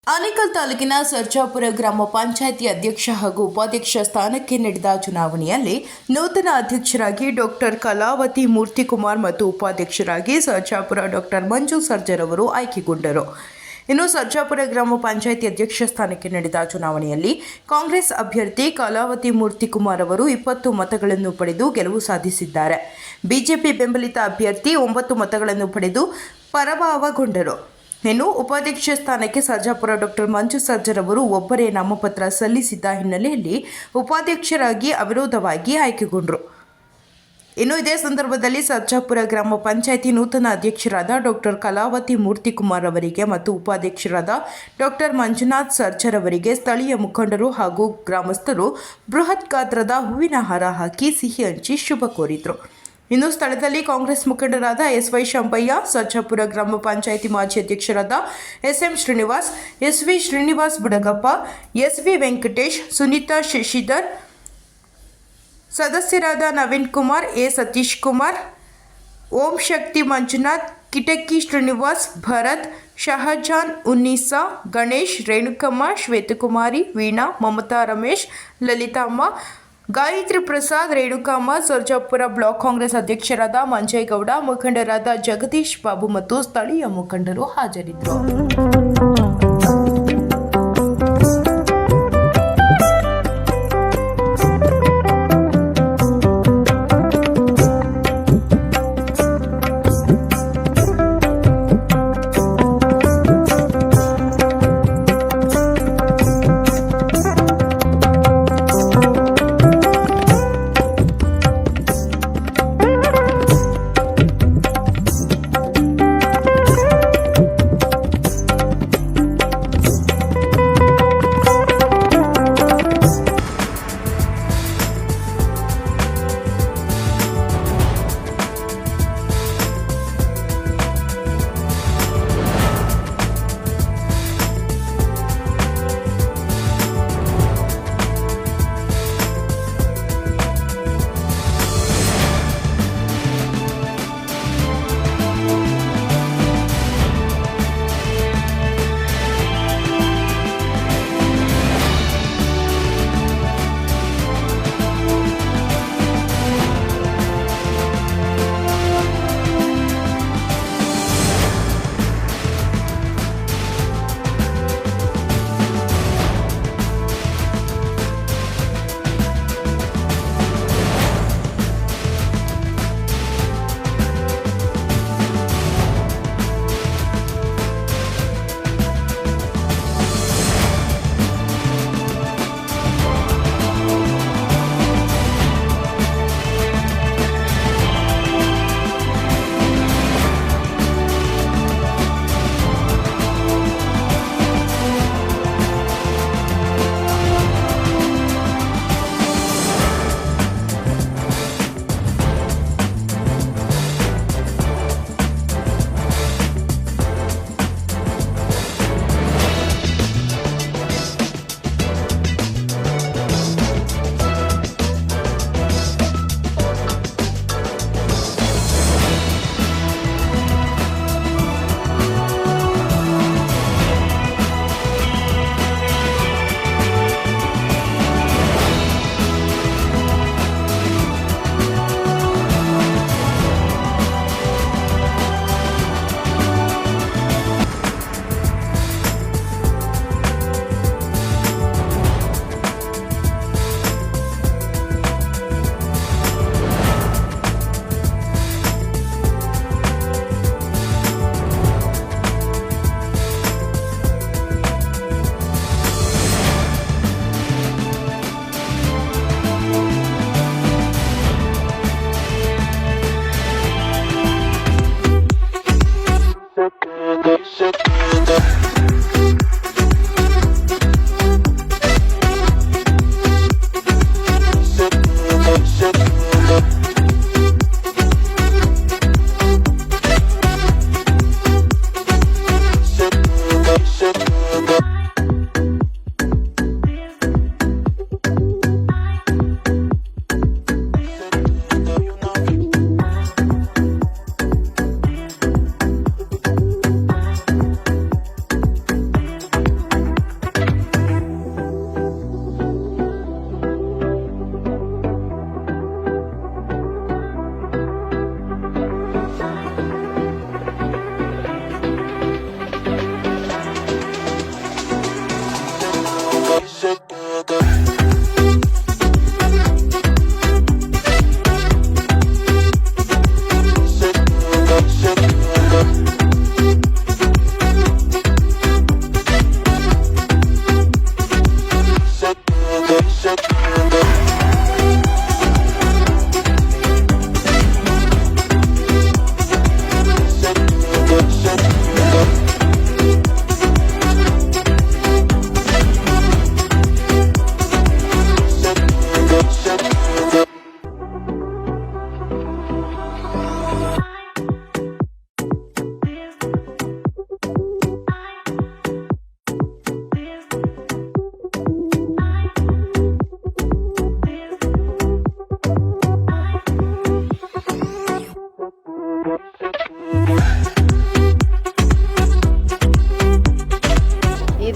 ಆನೇಕಲ್ ತಾಲೂಕಿನ ಸರ್ಜಾಪುರ ಗ್ರಾಮ ಪಂಚಾಯಿತಿ ಅಧ್ಯಕ್ಷ ಹಾಗೂ ಉಪಾಧ್ಯಕ್ಷ ಸ್ಥಾನಕ್ಕೆ ನಡೆದ ಚುನಾವಣೆಯಲ್ಲಿ ನೂತನ ಅಧ್ಯಕ್ಷರಾಗಿ ಡಾಕ್ಟರ್ ಕಲಾವತಿ ಮೂರ್ತಿಕುಮಾರ್ ಮತ್ತು ಉಪಾಧ್ಯಕ್ಷರಾಗಿ ಸರ್ಜಾಪುರ ಡಾಕ್ಟರ್ ಮಂಜು ಸರ್ಜರ್ ಅವರು ಆಯ್ಕೆಗೊಂಡರು. ಇನ್ನು ಸರ್ಜಾಪುರ ಗ್ರಾಮ ಪಂಚಾಯಿತಿ ಅಧ್ಯಕ್ಷ ಸ್ಥಾನಕ್ಕೆ ನಡೆದ ಚುನಾವಣೆಯಲ್ಲಿ ಕಾಂಗ್ರೆಸ್ ಅಭ್ಯರ್ಥಿ ಕಲಾವತಿ ಮೂರ್ತಿಕುಮಾರ್ ಅವರು 20 ಮತಗಳನ್ನು ಪಡೆದು ಗೆಲುವು ಸಾಧಿಸಿದ್ದಾರೆ. ಬಿಜೆಪಿ ಬೆಂಬಲಿತ ಅಭ್ಯರ್ಥಿ 9 ಮತಗಳನ್ನು ಪಡೆದು ಪರಾಭವಗೊಂಡರು. ಇನ್ನು ಉಪಾಧ್ಯಕ್ಷ ಸ್ಥಾನಕ್ಕೆ ಸರ್ಜಾಪುರ ಡಾಕ್ಟರ್ ಮಂಜು ಸರ್ಜರ್ ಅವರು ಒಬ್ಬರೇ ನಾಮಪತ್ರ ಸಲ್ಲಿಸಿದ್ದ ಹಿನ್ನೆಲೆಯಲ್ಲಿ ಉಪಾಧ್ಯಕ್ಷರಾಗಿ ಅವಿರೋಧವಾಗಿ ಆಯ್ಕೆಗೊಂಡರು. ಇನ್ನು ಇದೇ ಸಂದರ್ಭದಲ್ಲಿ ಸರ್ಜಾಪುರ ಗ್ರಾಮ ಪಂಚಾಯಿತಿ ನೂತನ ಅಧ್ಯಕ್ಷರಾದ ಡಾಕ್ಟರ್ ಕಲಾವತಿ ಮೂರ್ತಿಕುಮಾರ್ ಅವರಿಗೆ ಮತ್ತು ಉಪಾಧ್ಯಕ್ಷರಾದ ಡಾಕ್ಟರ್ ಮಂಜುನಾಥ್ ಸರ್ಜರ್ ಅವರಿಗೆ ಸ್ಥಳೀಯ ಮುಖಂಡರು ಹಾಗೂ ಗ್ರಾಮಸ್ಥರು ಬೃಹತ್ ಗಾತ್ರದ ಹೂವಿನ ಹಾರ ಹಾಕಿ ಸಿಹಿ ಹಂಚಿ ಶುಭ ಕೋರಿದರು. ಇನ್ನು ಸ್ಥಳದಲ್ಲಿ ಕಾಂಗ್ರೆಸ್ ಮುಖಂಡರಾದ ಎಸ್.ವೈ. ಶಂಭಯ್ಯ, ಸರ್ಜಾಪುರ ಗ್ರಾಮ ಪಂಚಾಯಿತಿ ಮಾಜಿ ಅಧ್ಯಕ್ಷರಾದ S M. Srinivas, S V. Srinivas Budagappa, S V. Venkatesh, Sunitha Shashidhar, ಸದಸ್ಯರಾದ ನವೀನ್ ಕುಮಾರ್, ಎ. ಸತೀಶ್ ಕುಮಾರ್, ಓಂ ಶಕ್ತಿ ಮಂಜುನಾಥ್, ಕಿಟಕಿ ಶ್ರೀನಿವಾಸ್, ಭರತ್, ಶಹಜಾನ್, ಉನ್ನೀಸಾ, ಗಣೇಶ್, ರೇಣುಕಮ್ಮ, ಶ್ವೇತಕುಮಾರಿ, ವೀಣಾ, ಮಮತಾ, ರಮೇಶ್, ಲಲಿತಮ್ಮ, ಗಾಯತ್ರಿ ಪ್ರಸಾದ್, ರೇಣುಕಮ್ಮ, ಸರ್ಜಾಪುರ ಬ್ಲಾಕ್ ಕಾಂಗ್ರೆಸ್ ಅಧ್ಯಕ್ಷರಾದ ಮಂಜೇಗೌಡ, ಮುಖಂಡರಾದ ಜಗದೀಶ್ ಬಾಬು ಮತ್ತು ಸ್ಥಳೀಯ ಮುಖಂಡರು ಹಾಜರಿದ್ದರು.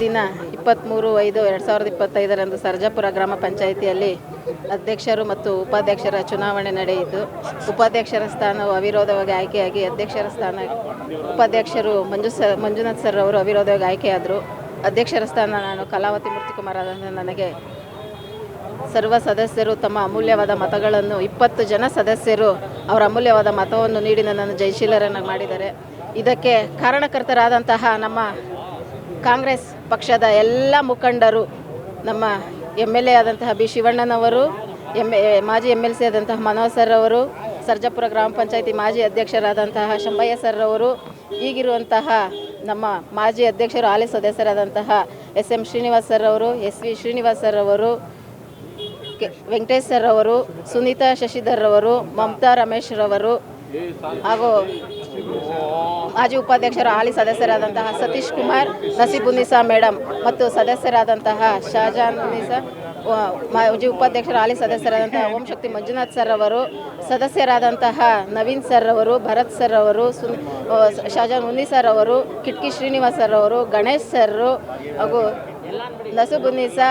ದಿನ 23/5/2025 ಸರ್ಜಾಪುರ ಗ್ರಾಮ ಪಂಚಾಯಿತಿಯಲ್ಲಿ ಅಧ್ಯಕ್ಷರು ಮತ್ತು ಉಪಾಧ್ಯಕ್ಷರ ಚುನಾವಣೆ ನಡೆಯಿತು. ಉಪಾಧ್ಯಕ್ಷರ ಸ್ಥಾನವು ಅವಿರೋಧವಾಗಿ ಆಯ್ಕೆಯಾಗಿ ಅಧ್ಯಕ್ಷರ ಸ್ಥಾನ ಉಪಾಧ್ಯಕ್ಷರು ಮಂಜುನಾಥ್ ಸರ್ ಅವರು ಅವಿರೋಧವಾಗಿ ಆಯ್ಕೆಯಾದರು. ಅಧ್ಯಕ್ಷರ ಸ್ಥಾನ ನಾನು ಕಲಾವತಿ ಮೂರ್ತಿಕುಮಾರ್ ಆದಂಥ ನನಗೆ ಸರ್ವ ಸದಸ್ಯರು ತಮ್ಮ ಅಮೂಲ್ಯವಾದ ಮತಗಳನ್ನು 20 ಜನ ಸದಸ್ಯರು ಅವರ ಅಮೂಲ್ಯವಾದ ಮತವನ್ನು ನೀಡಿ ನನ್ನನ್ನು ಜಯಶೀಲರನ್ನಾಗಿ ಮಾಡಿದ್ದಾರೆ. ಇದಕ್ಕೆ ಕಾರಣಕರ್ತರಾದಂತಹ ನಮ್ಮ ಕಾಂಗ್ರೆಸ್ ಪಕ್ಷದ ಎಲ್ಲ ಮುಖಂಡರು, ನಮ್ಮ MLA ಆದಂತಹ ಬಿ ಶಿವಣ್ಣನವರು, ಮಾಜಿ MLC ಆದಂತಹ ಮನೋಹರ್ ಸರ್ ಅವರು, ಸರ್ಜಾಪುರ ಗ್ರಾಮ ಪಂಚಾಯಿತಿ ಮಾಜಿ ಅಧ್ಯಕ್ಷರಾದಂತಹ ಶಂಭಯ್ಯ ಸರ್ ಅವರು, ಈಗಿರುವಂತಹ ನಮ್ಮ ಮಾಜಿ ಅಧ್ಯಕ್ಷರು ಹಾಲಿ ಸದಸ್ಯರಾದಂತಹ SM ಶ್ರೀನಿವಾಸ್ ಸರ್ ಅವರು, SV ಶ್ರೀನಿವಾಸ್ ಸರ್ ಅವರು, ವೆಂಕಟೇಶ್ ಸರ್ ಅವರು, ಸುನೀತಾ ಶಶಿಧರ್ ಅವರು, ಮಮತಾ ರಮೇಶ್ ರವರು ಹಾಗೂ ಮಾಜಿ ಉಪಾಧ್ಯಕ್ಷರು ಹಾಲಿ ಸದಸ್ಯರಾದಂತಹ ಸತೀಶ್ ಕುಮಾರ್, ನಸೀಬುನ್ನಿಸಾ ಮೇಡಮ್ ಮತ್ತು ಸದಸ್ಯರಾದಂತಹ ಶಹಜಾನ್ ಉನ್ನಿಸಾ, ಮಾಜಿ ಉಪಾಧ್ಯಕ್ಷರು ಹಾಲಿ ಸದಸ್ಯರಾದಂತಹ ಓಂಶಕ್ತಿ ಮಂಜುನಾಥ್ ಸರ್ ಅವರು, ಸದಸ್ಯರಾದಂತಹ ನವೀನ್ ಸರ್ ಅವರು, ಭರತ್ ಸರ್ ಅವರು, ಶಹಜಾನ್ ಉನ್ನಿಸರ್ ಅವರು, ಕಿಟ್ಕಿ ಶ್ರೀನಿವಾಸ್ ಸರ್ ಅವರು, ಗಣೇಶ್ ಸರ್ ಹಾಗೂ ನಸೀಬುನ್ನಿಸಾ,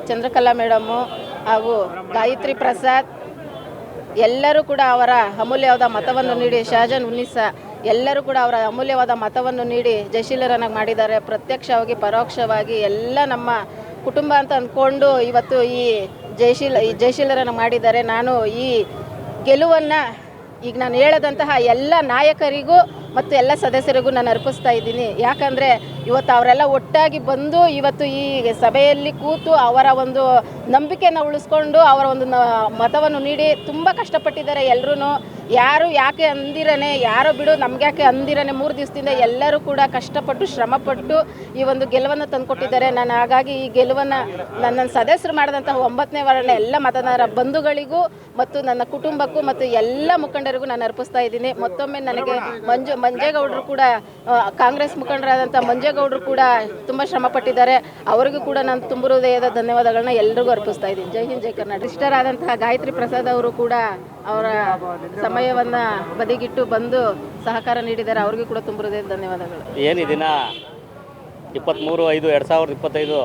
ಚಂದ್ರಕಲಾ ಮೇಡಮ್ಮು ಹಾಗೂ ಗಾಯತ್ರಿ ಪ್ರಸಾದ್ ಎಲ್ಲರೂ ಕೂಡ ಅವರ ಅಮೂಲ್ಯವಾದ ಮತವನ್ನು ನೀಡಿ, ಶಹಜಾನ್ ಉನ್ನಿಸಾ ಎಲ್ಲರೂ ಕೂಡ ಅವರ ಅಮೂಲ್ಯವಾದ ಮತವನ್ನು ನೀಡಿ ಜಯಶೀಲರನ್ನಾಗಿ ಮಾಡಿದ್ದಾರೆ. ಪ್ರತ್ಯಕ್ಷವಾಗಿ ಪರೋಕ್ಷವಾಗಿ ಎಲ್ಲ ನಮ್ಮ ಕುಟುಂಬ ಅಂತ ಅಂದ್ಕೊಂಡು ಇವತ್ತು ಈ ಜಯಶೀಲರನ್ನು ಮಾಡಿದ್ದಾರೆ. ನಾನು ಈ ಗೆಲುವನ್ನು ಈಗ ನಾನು ಹೇಳದಂತಹ ಎಲ್ಲ ನಾಯಕರಿಗೂ ಮತ್ತು ಎಲ್ಲ ಸದಸ್ಯರಿಗೂ ನಾನು ಅರ್ಪಿಸ್ತಾ ಇದ್ದೀನಿ. ಯಾಕಂದರೆ ಇವತ್ತು ಅವರೆಲ್ಲ ಒಟ್ಟಾಗಿ ಬಂದು ಇವತ್ತು ಈ ಸಭೆಯಲ್ಲಿ ಕೂತು ಅವರ ಒಂದು ನಂಬಿಕೆಯನ್ನು ಉಳಿಸ್ಕೊಂಡು ಅವರ ಒಂದು ಮತವನ್ನು ನೀಡಿ ತುಂಬ ಕಷ್ಟಪಟ್ಟಿದ್ದಾರೆ. ಎಲ್ಲರೂ ಯಾರು ಯಾಕೆ ಅಂದಿರನೆ, ಯಾರೋ ಬಿಡು ನಮ್ಗೆ ಯಾಕೆ ಅಂದಿರನೆ 3 ದಿವಸದಿಂದ ಎಲ್ಲರೂ ಕೂಡ ಕಷ್ಟಪಟ್ಟು ಶ್ರಮಪಟ್ಟು ಈ ಒಂದು ಗೆಲುವನ್ನು ತಂದುಕೊಟ್ಟಿದ್ದಾರೆ. ನಾನು ಹಾಗಾಗಿ ಈ ಗೆಲುವನ್ನು ನನ್ನ ಸದಸ್ಯರು ಮಾಡಿದಂತಹ 9ನೇ ವಾರ್ಡ್ನ ಎಲ್ಲ ಮತದಾರ ಬಂಧುಗಳಿಗೂ ಮತ್ತು ನನ್ನ ಕುಟುಂಬಕ್ಕೂ ಮತ್ತು ಎಲ್ಲ ಮುಖಂಡರಿಗೂ ನಾನು ಅರ್ಪಿಸ್ತಾ ಇದ್ದೀನಿ. ಮತ್ತೊಮ್ಮೆ ನನಗೆ ಮಂಜೇಗೌಡರು ಕೂಡ ಕಾಂಗ್ರೆಸ್ ಮುಖಂಡರಾದಂಥ ಮಂಜೇಗೌಡರು ಕೂಡ ತುಂಬ ಶ್ರಮಪಟ್ಟಿದ್ದಾರೆ. ಅವರಿಗೂ ಕೂಡ ನಾನು ತುಂಬ ಹೃದಯದ ಧನ್ಯವಾದಗಳನ್ನ ಎಲ್ಲರಿಗೂ ಅರ್ಪಿಸ್ತಾ ಇದ್ದೀನಿ. ಜೈ ಹಿಂದ್, ಜೈ ಕರ್ನಾಟಕ. ಇಷ್ಟರಾದಂತಹ ಗಾಯತ್ರಿ ಪ್ರಸಾದ್ ಅವರು ಕೂಡ ಅವರ ಸಮಯವನ್ನು ಬದಿಗಿಟ್ಟು ಬಂದು ಸಹಕಾರ ನೀಡಿದ್ದಾರೆ. ಅವ್ರಿಗೂ ಕೂಡ ತುಂಬ ಹೃದಯದ ಧನ್ಯವಾದಗಳು. ಏನು ದಿನ 23/5/2025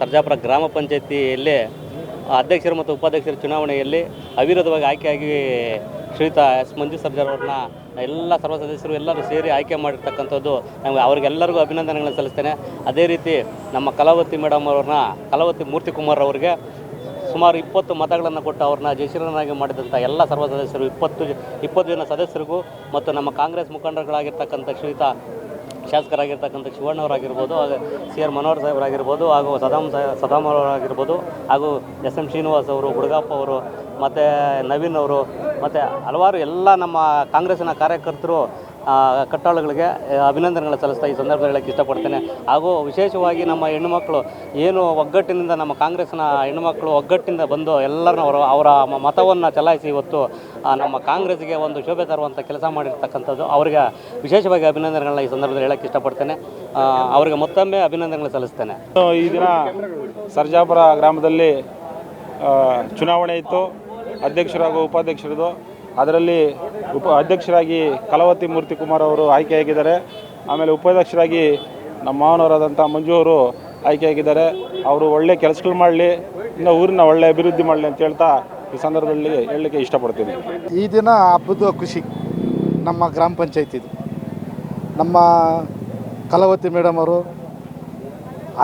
ಸರ್ಜಾಪುರ ಗ್ರಾಮ ಪಂಚಾಯತಿಯಲ್ಲಿ ಅಧ್ಯಕ್ಷರು ಮತ್ತು ಉಪಾಧ್ಯಕ್ಷರ ಚುನಾವಣೆಯಲ್ಲಿ ಅವಿರೋಧವಾಗಿ ಆಯ್ಕೆಯಾಗಿ ಶ್ರೀಯುತ ಮಂಜು ಸರ್ಜಾರ್ ಅವ್ರನ್ನ ಎಲ್ಲ ಸರ್ವ ಸದಸ್ಯರು ಎಲ್ಲರೂ ಸೇರಿ ಆಯ್ಕೆ ಮಾಡಿರ್ತಕ್ಕಂಥದ್ದು ನಮಗೆ ಅವರಿಗೆಲ್ಲರಿಗೂ ಅಭಿನಂದನೆಗಳನ್ನು ಸಲ್ಲಿಸ್ತೇನೆ. ಅದೇ ರೀತಿ ನಮ್ಮ ಕಲಾವತಿ ಮೇಡಮ್ ಅವ್ರನ್ನ, ಕಲಾವತಿ ಮೂರ್ತಿಕುಮಾರ್ ಅವರಿಗೆ ಸುಮಾರು 20 ಮತಗಳನ್ನು ಕೊಟ್ಟು ಅವ್ರನ್ನ ಜಯಶೀಲರನ್ನಾಗಿ ಮಾಡಿದಂಥ ಎಲ್ಲ ಸರ್ವ ಸದಸ್ಯರು 20 ಜನ ಸದಸ್ಯರಿಗೂ ಮತ್ತು ನಮ್ಮ ಕಾಂಗ್ರೆಸ್ ಮುಖಂಡರುಗಳಾಗಿರ್ತಕ್ಕಂಥ ಶ್ರೀಯುತ ಶಾಸಕರಾಗಿರ್ತಕ್ಕಂಥ ಶಿವಣ್ಣವರಾಗಿರ್ಬೋದು, ಹಾಗೂ CR ಮನೋಹರ್ ಸಾಹೇಬರಾಗಿರ್ಬೋದು, ಹಾಗೂ ಸದಾಮ್ ಅವರಾಗಿರ್ಬೋದು, ಹಾಗೂ SM ಶ್ರೀನಿವಾಸ್ ಅವರು, ಗುಡಗಪ್ಪ ಅವರು, ಮತ್ತು ನವೀನ್ ಅವರು, ಮತ್ತು ಹಲವಾರು ಎಲ್ಲ ನಮ್ಮ ಕಾಂಗ್ರೆಸ್ಸಿನ ಕಾರ್ಯಕರ್ತರು ಕಟ್ಟಾಳುಗಳಿಗೆ ಅಭಿನಂದನೆಗಳನ್ನು ಸಲ್ಲಿಸ್ತಾ ಈ ಸಂದರ್ಭದಲ್ಲಿ ಹೇಳಕ್ಕೆ ಇಷ್ಟಪಡ್ತೇನೆ. ಹಾಗೂ ವಿಶೇಷವಾಗಿ ನಮ್ಮ ಹೆಣ್ಣುಮಕ್ಕಳು ಏನು ಒಗ್ಗಟ್ಟಿನಿಂದ, ನಮ್ಮ ಕಾಂಗ್ರೆಸ್ಸಿನ ಹೆಣ್ಣುಮಕ್ಕಳು ಒಗ್ಗಟ್ಟಿನಿಂದ ಬಂದು ಎಲ್ಲರನ್ನೂ ಅವರ ಮತವನ್ನು ಚಲಾಯಿಸಿ ಇವತ್ತು ನಮ್ಮ ಕಾಂಗ್ರೆಸ್ಗೆ ಒಂದು ಶೋಭೆ ತರುವಂಥ ಕೆಲಸ ಮಾಡಿರ್ತಕ್ಕಂಥದ್ದು ಅವರಿಗೆ ವಿಶೇಷವಾಗಿ ಅಭಿನಂದನೆಗಳನ್ನ ಈ ಸಂದರ್ಭದಲ್ಲಿ ಹೇಳಕ್ಕೆ ಇಷ್ಟಪಡ್ತೇನೆ. ಅವರಿಗೆ ಮತ್ತೊಮ್ಮೆ ಅಭಿನಂದನೆಗಳು ಸಲ್ಲಿಸ್ತೇನೆ. ಈ ದಿನ ಸರ್ಜಾಪುರ ಗ್ರಾಮದಲ್ಲಿ ಚುನಾವಣೆ ಇತ್ತು, ಅಧ್ಯಕ್ಷರು ಹಾಗೂ ಉಪಾಧ್ಯಕ್ಷರದು. ಅದರಲ್ಲಿ ಅಧ್ಯಕ್ಷರಾಗಿ ಕಲಾವತಿ ಮೂರ್ತಿಕುಮಾರ್ ಅವರು ಆಯ್ಕೆಯಾಗಿದ್ದಾರೆ. ಆಮೇಲೆ ಉಪಾಧ್ಯಕ್ಷರಾಗಿ ನಮ್ಮ ಮಾವನವರಾದಂಥ ಮಂಜು ಅವರು ಆಯ್ಕೆಯಾಗಿದ್ದಾರೆ. ಅವರು ಒಳ್ಳೆ ಕೆಲಸಗಳು ಮಾಡಲಿ, ಇನ್ನು ಊರಿನ ಒಳ್ಳೆ ಅಭಿವೃದ್ಧಿ ಮಾಡಲಿ ಅಂತ ಹೇಳ್ತಾ ಈ ಸಂದರ್ಭದಲ್ಲಿ ಹೇಳಲಿಕ್ಕೆ ಇಷ್ಟಪಡ್ತೀನಿ. ಈ ದಿನ ಹಬ್ಬದ ಖುಷಿ ನಮ್ಮ ಗ್ರಾಮ ಪಂಚಾಯತಿದು. ನಮ್ಮ ಕಲಾವತಿ ಮೇಡಮ್ ಅವರು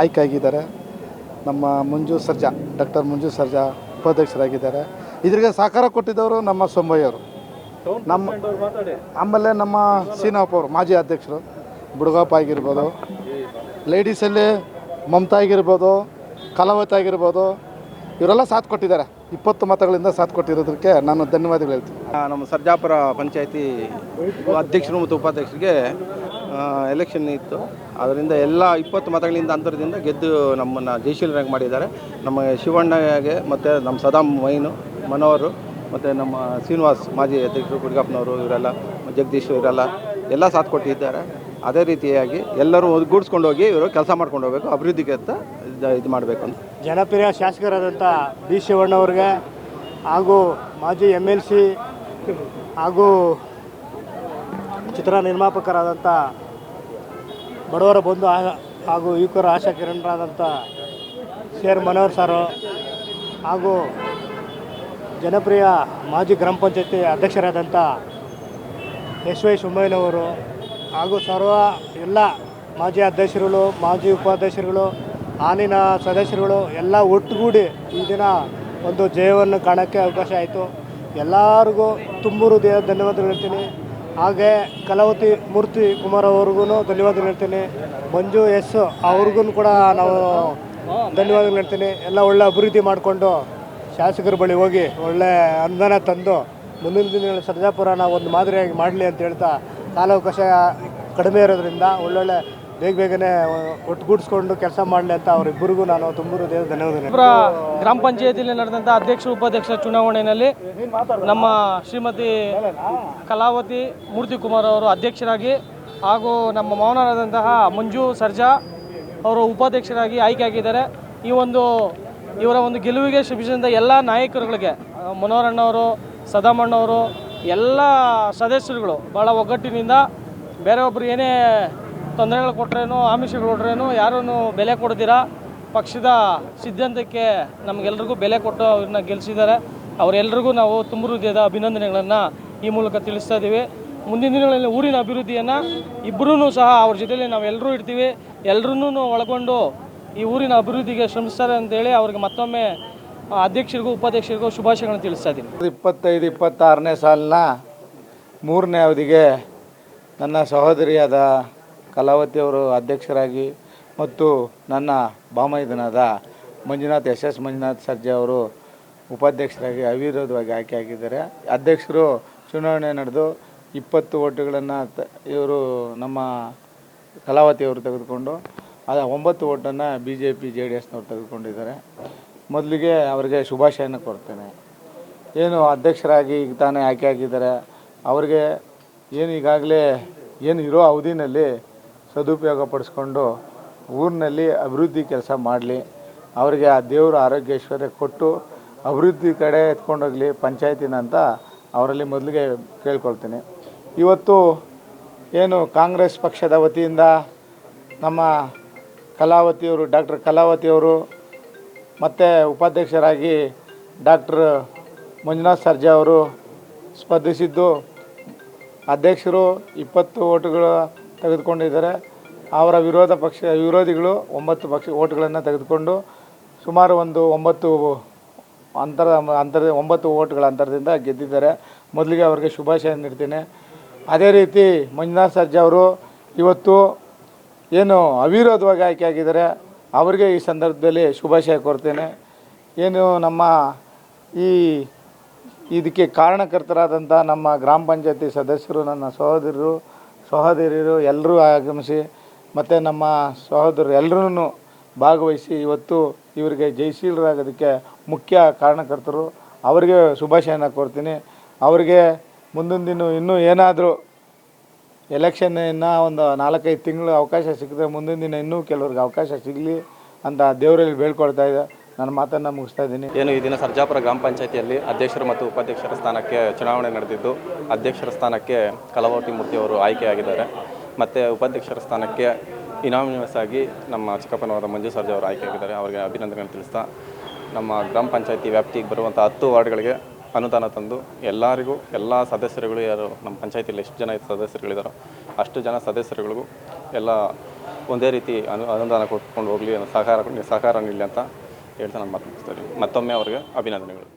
ಆಯ್ಕೆಯಾಗಿದ್ದಾರೆ. ನಮ್ಮ ಡಾಕ್ಟರ್ ಮಂಜು ಸರ್ಜಾ ಉಪಾಧ್ಯಕ್ಷರಾಗಿದ್ದಾರೆ. ಇದರಿಗೆ ಸಹಕಾರ ಕೊಟ್ಟಿದ್ದವರು ನಮ್ಮ ಸೊಂಬಯ್ಯವರು, ಆಮೇಲೆ ನಮ್ಮ ಸೀನಪ್ಪ ಅವರು ಮಾಜಿ ಅಧ್ಯಕ್ಷರು, ಬುಡಗಪ್ಪ ಆಗಿರ್ಬೋದು, ಲೇಡೀಸಲ್ಲಿ ಮಮತಾ ಆಗಿರ್ಬೋದು, ಕಲಾವತಿ ಆಗಿರ್ಬೋದು, ಇವರೆಲ್ಲ ಸಾಥ್ ಕೊಟ್ಟಿದ್ದಾರೆ. 20 ಮತಗಳಿಂದ ಸಾಥ್ ಕೊಟ್ಟಿರೋದಕ್ಕೆ ನಾನು ಧನ್ಯವಾದಗಳು ಹೇಳ್ತೀನಿ. ನಮ್ಮ ಸರ್ಜಾಪುರ ಪಂಚಾಯತಿ ಅಧ್ಯಕ್ಷರು ಮತ್ತು ಉಪಾಧ್ಯಕ್ಷರಿಗೆ ಎಲೆಕ್ಷನ್ ಇತ್ತು. ಅದರಿಂದ ಎಲ್ಲ 20 ಮತಗಳಿಂದ ಅಂತರದಿಂದ ಗೆದ್ದು ನಮ್ಮನ್ನು ಜಯಶೀಲರಾಗಿ ಮಾಡಿದ್ದಾರೆ. ನಮ್ಮ ಶಿವಣ್ಣಗೆ ಮತ್ತು ನಮ್ಮ ಸದಾಮ್ ಮನೋಹರು ಮತ್ತು ನಮ್ಮ ಶ್ರೀನಿವಾಸ್ ಮಾಜಿ ಅಧ್ಯಕ್ಷರು, ಗುಡ್ಗಪ್ಪನವರು, ಇವರೆಲ್ಲ ಜಗದೀಶ್ ಇವರೆಲ್ಲ ಎಲ್ಲ ಸಾಥ್ ಕೊಟ್ಟಿದ್ದಾರೆ. ಅದೇ ರೀತಿಯಾಗಿ ಎಲ್ಲರೂ ಒಗ್ಗೂಡಿಸ್ಕೊಂಡು ಹೋಗಿ ಇವರು ಕೆಲಸ ಮಾಡ್ಕೊಂಡು ಹೋಗಬೇಕು, ಅಭಿವೃದ್ಧಿಗೆ ಅಂತ ಇದು ಮಾಡಬೇಕು ಅಂತ. ಜನಪ್ರಿಯ ಶಾಸಕರಾದಂಥ ಬಿ ಶಿವಣ್ಣವ್ರಿಗೆ ಹಾಗೂ ಮಾಜಿ MLC ಹಾಗೂ ಚಿತ್ರ ನಿರ್ಮಾಪಕರಾದಂಥ ಬಡವರ ಬಂಧು ಹಾಗೂ ಯುವಕರ ಆಶಾ ಕಿರಣರಾದಂಥ ಸಿ.ಆರ್. ಮನೋಹರ್ ಸಾರು ಹಾಗೂ ಜನಪ್ರಿಯ ಮಾಜಿ ಗ್ರಾಮ ಪಂಚಾಯತಿ ಅಧ್ಯಕ್ಷರಾದಂಥ ಎಸ್.ವೈ. ಸುಮ್ಮಯ್ಯನವರು ಹಾಗೂ ಎಲ್ಲ ಮಾಜಿ ಅಧ್ಯಕ್ಷರುಗಳು, ಮಾಜಿ ಉಪಾಧ್ಯಕ್ಷರುಗಳು, ಹಾಲಿನ ಸದಸ್ಯರುಗಳು ಎಲ್ಲ ಒಟ್ಟುಗೂಡಿ ಈ ದಿನ ಒಂದು ಜಯವನ್ನು ಕಾಣೋಕ್ಕೆ ಅವಕಾಶ ಆಯಿತು. ಎಲ್ಲರಿಗೂ ತುಂಬ ಹೃದಯದ ಧನ್ಯವಾದಗಳು ಹೇಳ್ತೀನಿ. ಹಾಗೆ ಕಲಾವತಿ ಮೂರ್ತಿ ಕುಮಾರ್ ಅವ್ರಿಗೂ ಧನ್ಯವಾದಗಳು ಹೇಳ್ತೀನಿ. ಮಂಜು ಎಸ್ ಅವ್ರಿಗೂ ಕೂಡ ನಾವು ಧನ್ಯವಾದಗಳು ಹೇಳ್ತೀನಿ. ಎಲ್ಲ ಒಳ್ಳೆ ಅಭಿವೃದ್ಧಿ ಮಾಡಿಕೊಂಡು ಶಾಸಕರ ಬಳಿ ಹೋಗಿ ಒಳ್ಳೆ ಅನುದಾನ ತಂದು ಮುಂದಿನ ದಿನಗಳಲ್ಲಿ ಸರ್ಜಾಪುರನ ಒಂದು ಮಾದರಿಯಾಗಿ ಮಾಡಲಿ ಅಂತ ಹೇಳ್ತಾ, ಕಾಲಾವಕಾಶ ಕಡಿಮೆ ಇರೋದ್ರಿಂದ ಒಳ್ಳೊಳ್ಳೆ ಬೇಗನೆ ಒಟ್ಟುಗೂಡಿಸ್ಕೊಂಡು ಕೆಲಸ ಮಾಡಲಿ ಅಂತ ಅವರಿಬ್ಬರಿಗೂ ನಾನು ತುಂಬ ಹೃದಯದ ಧನ್ಯವಾದಗಳು. ಗ್ರಾಮ ಪಂಚಾಯತಿಯಲ್ಲಿ ನಡೆದಂಥ ಅಧ್ಯಕ್ಷ ಉಪಾಧ್ಯಕ್ಷ ಚುನಾವಣೆಯಲ್ಲಿ ನಮ್ಮ ಶ್ರೀಮತಿ ಕಲಾವತಿ ಮೂರ್ತಿ ಕುಮಾರ್ ಅವರು ಅಧ್ಯಕ್ಷರಾಗಿ ಹಾಗೂ ನಮ್ಮ ಮೌನರಾದಂತಹ ಮಂಜು ಸರ್ಜಾ ಅವರು ಉಪಾಧ್ಯಕ್ಷರಾಗಿ ಆಯ್ಕೆಯಾಗಿದ್ದಾರೆ. ಇವರ ಒಂದು ಗೆಲುವಿಗೆ ಶ್ರಮಿಸಿದಂಥ ಎಲ್ಲ ನಾಯಕರುಗಳಿಗೆ, ಮನೋಹರಣ್ಣವರು, ಸದಾಮಣ್ಣವರು, ಎಲ್ಲ ಸದಸ್ಯರುಗಳು ಭಾಳ ಒಗ್ಗಟ್ಟಿನಿಂದ ಬೇರೆಯೊಬ್ಬರು ಏನೇ ತೊಂದರೆಗಳು ಕೊಟ್ಟರೇನೋ, ಆಮಿಷಗಳು ಕೊಟ್ಟರೇನೋ ಯಾರೂ ಬೆಲೆ ಕೊಡ್ದಿರ ಪಕ್ಷದ ಸಿದ್ಧಾಂತಕ್ಕೆ ನಮಗೆಲ್ರಿಗೂ ಬೆಲೆ ಕೊಟ್ಟು ಅವ್ರನ್ನ ಗೆಲ್ಲಿಸಿದ್ದಾರೆ. ಅವರೆಲ್ಲರಿಗೂ ನಾವು ತುಂಬ ಹೃದಯದ ಅಭಿನಂದನೆಗಳನ್ನು ಈ ಮೂಲಕ ತಿಳಿಸ್ತಾ ಇದ್ದೀವಿ. ಮುಂದಿನ ದಿನಗಳಲ್ಲಿ ಊರಿನ ಅಭಿವೃದ್ಧಿಯನ್ನು ಇಬ್ಬರೂ ಸಹ ಅವ್ರ ಜೊತೆಯಲ್ಲಿ ನಾವೆಲ್ಲರೂ ಇರ್ತೀವಿ. ಎಲ್ಲರನ್ನೂ ಒಳಗೊಂಡು ಈ ಊರಿನ ಅಭಿವೃದ್ಧಿಗೆ ಶ್ರಮಿಸ್ತಾರೆ ಅಂತೇಳಿ ಅವ್ರಿಗೆ ಮತ್ತೊಮ್ಮೆ ಅಧ್ಯಕ್ಷರಿಗೂ ಉಪಾಧ್ಯಕ್ಷರಿಗೂ ಶುಭಾಶಯಗಳನ್ನು ತಿಳಿಸ್ತಾ ಇದ್ದೀನಿ. 25-26ನೇ ಸಾಲಿನ 3ನೇ ಅವಧಿಗೆ ನನ್ನ ಸಹೋದರಿಯಾದ ಕಲಾವತಿಯವರು ಅಧ್ಯಕ್ಷರಾಗಿ ಮತ್ತು ನನ್ನ ಬಾಮೈದನಾದ ಎಸ್ ಮಂಜುನಾಥ್ ಸರ್ಜಾ ಅವರು ಉಪಾಧ್ಯಕ್ಷರಾಗಿ ಅವಿರೋಧವಾಗಿ ಆಯ್ಕೆಯಾಗಿದ್ದಾರೆ. ಅಧ್ಯಕ್ಷರು ಚುನಾವಣೆ ನಡೆದು 20 ಓಟುಗಳನ್ನು ಇವರು ನಮ್ಮ ಕಲಾವತಿಯವರು ತೆಗೆದುಕೊಂಡು 9 ಓಟನ್ನು BJP JDSನವ್ರು ತೆಗೆದುಕೊಂಡಿದ್ದಾರೆ. ಮೊದಲಿಗೆ ಅವರಿಗೆ ಶುಭಾಶಯನ ಕೊಡ್ತೇನೆ. ಏನು ಅಧ್ಯಕ್ಷರಾಗಿ ಈಗ ತಾನೇ ಆಯ್ಕೆಯಾಗಿದ್ದಾರೆ, ಅವರಿಗೆ ಏನು ಈಗಾಗಲೇ ಇರೋ ಅವಧಿನಲ್ಲಿ ಸದುಪಯೋಗ ಪಡಿಸ್ಕೊಂಡು ಊರಿನಲ್ಲಿ ಅಭಿವೃದ್ಧಿ ಕೆಲಸ ಮಾಡಲಿ, ಅವರಿಗೆ ಆ ದೇವರು ಆರೋಗ್ಯ ಐಶ್ವರ್ಯ ಕೊಟ್ಟು ಅಭಿವೃದ್ಧಿ ಕಡೆ ಎತ್ಕೊಂಡೋಗಲಿ ಪಂಚಾಯತಿನ ಅಂತ ಅವರಲ್ಲಿ ಮೊದಲಿಗೆ ಕೇಳ್ಕೊಳ್ತೀನಿ. ಇವತ್ತು ಏನು ಕಾಂಗ್ರೆಸ್ ಪಕ್ಷದ ವತಿಯಿಂದ ನಮ್ಮ ಡಾಕ್ಟರ್ ಕಲಾವತಿಯವರು ಮತ್ತು ಉಪಾಧ್ಯಕ್ಷರಾಗಿ ಡಾಕ್ಟರ್ ಮಂಜುನಾಥ್ ಸರ್ಜಾ ಅವರು ಸ್ಪರ್ಧಿಸಿದ್ದು, ಅಧ್ಯಕ್ಷರು 20 ಓಟುಗಳು ತೆಗೆದುಕೊಂಡಿದ್ದಾರೆ. ಅವರ ವಿರೋಧಿಗಳು 9 ಓಟುಗಳನ್ನು ತೆಗೆದುಕೊಂಡು ಸುಮಾರು ಒಂದು 9 ಓಟುಗಳ ಅಂತರದಿಂದ ಗೆದ್ದಿದ್ದಾರೆ. ಮೊದಲಿಗೆ ಅವರಿಗೆ ಶುಭಾಶಯ ನೀಡ್ತೀನಿ. ಅದೇ ರೀತಿ ಮಂಜುನಾಥ್ ಸರ್ಜಾ ಅವರು ಇವತ್ತು ಏನು ಅವಿರೋಧವಾಗಿ ಆಯ್ಕೆಯಾಗಿದ್ದಾರೆ, ಅವರಿಗೆ ಈ ಸಂದರ್ಭದಲ್ಲಿ ಶುಭಾಶಯ ಕೋರ್ತೇನೆ. ಏನು ನಮ್ಮ ಇದಕ್ಕೆ ಕಾರಣಕರ್ತರಾದಂಥ ನಮ್ಮ ಗ್ರಾಮ ಪಂಚಾಯತಿ ಸದಸ್ಯರು, ನನ್ನ ಸಹೋದರಿಯರು ಎಲ್ಲರೂ ಆಗಮಿಸಿ ಮತ್ತು ನಮ್ಮ ಸಹೋದರರು ಎಲ್ಲರೂ ಭಾಗವಹಿಸಿ ಇವತ್ತು ಇವರಿಗೆ ಜಯಶೀಲರಾಗೋದಕ್ಕೆ ಮುಖ್ಯ ಕಾರಣಕರ್ತರು. ಅವರಿಗೆ ಶುಭಾಶಯನ ಕೋರ್ತೀನಿ. ಅವರಿಗೆ ಮುಂದಿನ ದಿನ ಇನ್ನೂ ಏನಾದರೂ ಎಲೆಕ್ಷನ್ ಇನ್ನೂ ಒಂದು 4-5 ತಿಂಗಳು ಅವಕಾಶ ಸಿಕ್ಕಿದ್ರೆ ಮುಂದಿನ ದಿನ ಇನ್ನೂ ಕೆಲವ್ರಿಗೆ ಅವಕಾಶ ಸಿಗಲಿ ಅಂತ ದೇವರಲ್ಲಿ ಬೇಡ್ಕೊಳ್ತಾ ಇದ್ದೆ. ನನ್ನ ಮಾತನ್ನು ಮುಗಿಸ್ತಾ ಇದ್ದೀನಿ. ಈ ದಿನ ಸರ್ಜಾಪುರ ಗ್ರಾಮ ಪಂಚಾಯತಿಯಲ್ಲಿ ಅಧ್ಯಕ್ಷರು ಮತ್ತು ಉಪಾಧ್ಯಕ್ಷರ ಸ್ಥಾನಕ್ಕೆ ಚುನಾವಣೆ ನಡೆದಿದ್ದು, ಅಧ್ಯಕ್ಷರ ಸ್ಥಾನಕ್ಕೆ ಕಲಾವತಿ ಮೂರ್ತಿಯವರು ಆಯ್ಕೆಯಾಗಿದ್ದಾರೆ ಮತ್ತು ಉಪಾಧ್ಯಕ್ಷರ ಸ್ಥಾನಕ್ಕೆ ಇನಾಮಿನಸ್ ಆಗಿ ನಮ್ಮ ಚಿಕ್ಕಪ್ಪನವರ ಮಂಜು ಸರ್ಜಾ ಅವರು ಆಯ್ಕೆಯಾಗಿದ್ದಾರೆ. ಅವರಿಗೆ ಅಭಿನಂದನೆಗಳನ್ನು ತಿಳಿಸ್ತಾ, ನಮ್ಮ ಗ್ರಾಮ ಪಂಚಾಯತಿ ವ್ಯಾಪ್ತಿಗೆ ಬರುವಂಥ 10 ವಾರ್ಡ್ಗಳಿಗೆ ಅನುದಾನ ತಂದು ಎಲ್ಲ ಸದಸ್ಯರುಗಳು, ಯಾರು ನಮ್ಮ ಪಂಚಾಯತಿಯಲ್ಲಿ ಎಷ್ಟು ಜನ ಸದಸ್ಯರುಗಳಿದ್ದಾರೋ ಅಷ್ಟು ಜನ ಸದಸ್ಯರುಗಳಿಗೂ ಎಲ್ಲ ಒಂದೇ ರೀತಿ ಅನುದಾನ ಕೊಟ್ಕೊಂಡು ಹೋಗಲಿ, ಸಹಕಾರ ನೀಡಲಿ ಅಂತ ಹೇಳ್ತಾ ನಾನು ಮಾತು ಮುಗಿಸ್ತೀನಿ. ಮತ್ತೊಮ್ಮೆ ಅವರಿಗೆ ಅಭಿನಂದನೆಗಳು.